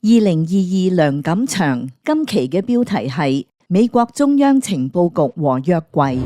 2022梁錦祥今期嘅標題係美國中央情報局和約櫃。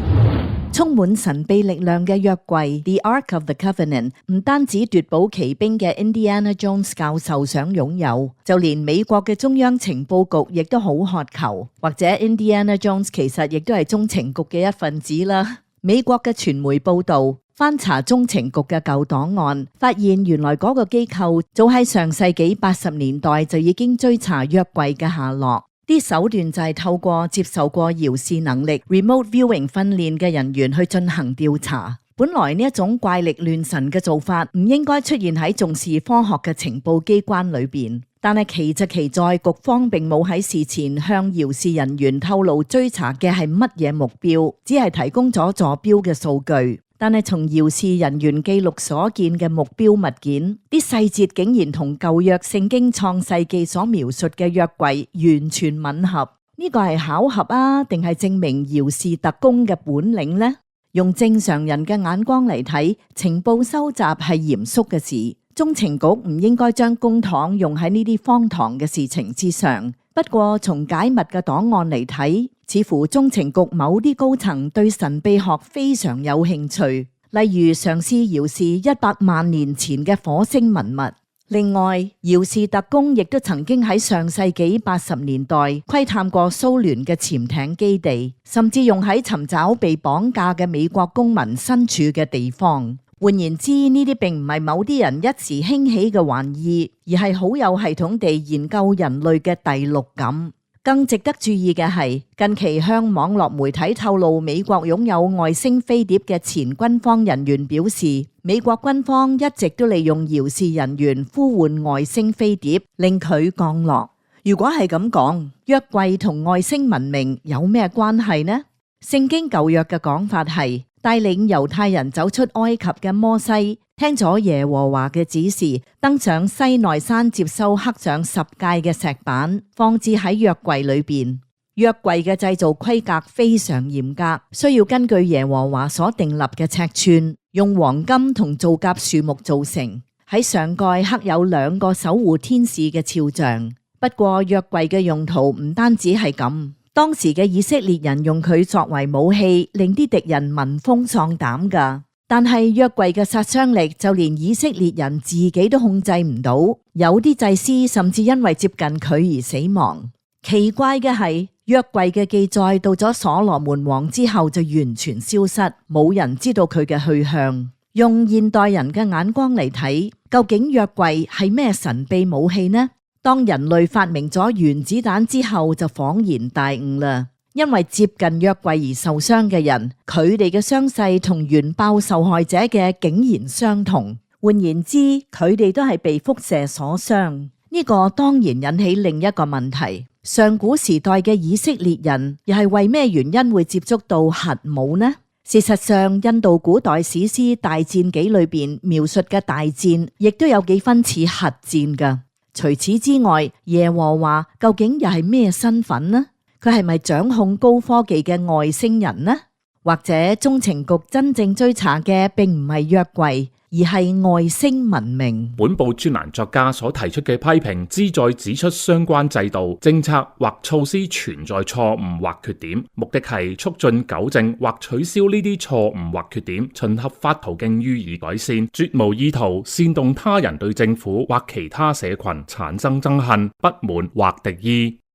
充滿神秘力量嘅約櫃 The Ark of the Covenant 唔單止奪寶奇兵嘅 Indiana Jones 教授想擁有，就連美國嘅中央情報局亦都好渴求，或者 Indiana Jones 其實亦都係中情局嘅一份子啦。美國嘅傳媒報道，翻查中情局嘅舊檔案，發現原來嗰個機構早喺上世紀80年代就已經追查約櫃嘅下落。啲手段就係透過接受過遙視能力 remote viewing 訓練嘅人員去進行調查。本來呢一種怪力亂神嘅做法唔應該出現喺重視科學嘅情報機關裏邊，但係奇就奇在局方並冇喺事前向遙視人員透露追查嘅係乜嘢目標，只係提供咗坐標嘅數據。但係從遙視人員記錄所見嘅目標物件，啲細節竟然同舊約聖經創世記所描述嘅約櫃完全吻合。呢個係巧合啊，定係證明遙視特工嘅本領呢？用正常人嘅眼光嚟睇，情報收集係嚴肅嘅事，中情局唔應該將公帑用喺呢啲荒唐嘅事情之上。不過從解密嘅檔案嚟睇，似乎中情局某啲高層對神秘學非常有興趣，例如嘗試遙視100萬年前嘅火星文物。另外，遙視特工亦都曾經喺上世紀80年代窺探過蘇聯嘅潛艇基地，甚至用喺尋找被綁架嘅美國公民身處嘅地方。換言之，呢啲並唔係某啲人一時興起嘅玩意，而係好有系統地研究人類嘅第六感。更值得注意嘅係，近期向網絡媒體透露美國擁有外星飛碟嘅前軍方人員表示，美國軍方一直都利用遙視人員呼喚外星飛碟，令佢降落。如果係咁講，約櫃同外星文明有咩關係呢？聖經舊約嘅講法係，帶領猶太人走出埃及嘅摩西，聽咗耶和華嘅指示，登上西奈山接收刻上10誡嘅石板，放置喺約櫃裏邊。約櫃嘅製造規格非常嚴格，需要根據耶和華所訂立嘅尺寸，用黃金同皂莢樹木做成。喺上蓋刻有2個守護天使嘅肖像。不過約櫃嘅用途唔單止係咁。當時嘅以色列人用佢作為武器，令啲敵人聞風喪膽噶。但係約櫃嘅殺傷力，就連以色列人自己都控制唔到，有啲祭司甚至因為接近佢而死亡。奇怪嘅係，約櫃嘅記載到咗所羅門王之後就完全消失，冇人知道佢嘅去向。用現代人嘅眼光嚟睇，究竟約櫃係咩神秘武器呢？當人類發明咗原子彈之後，就恍然大悟啦。因為接近約櫃而受傷嘅人，佢哋嘅傷勢同原爆受害者嘅竟然相同。換言之，佢哋都係被輻射所傷。呢個當然引起另一個問題：上古時代嘅以色列人又係為咩原因會接觸到核武呢？事實上，印度古代史詩大戰紀裏邊描述嘅大戰，亦都有幾分似核戰㗎。除此之外，耶和華究竟又係咩身份呢？佢係咪掌控高科技嘅外星人呢？或者中情局真正追查嘅並唔係約櫃，而係外星文明？本部專欄作家所提出嘅批評，旨在指出相關制度、政策或措施存在錯誤或缺點，目的係促進糾正或取消呢啲錯誤或缺點，循合法途徑予以改善，絕無意圖煽動他人對政府或其他社群產生憎恨、不滿或敵意。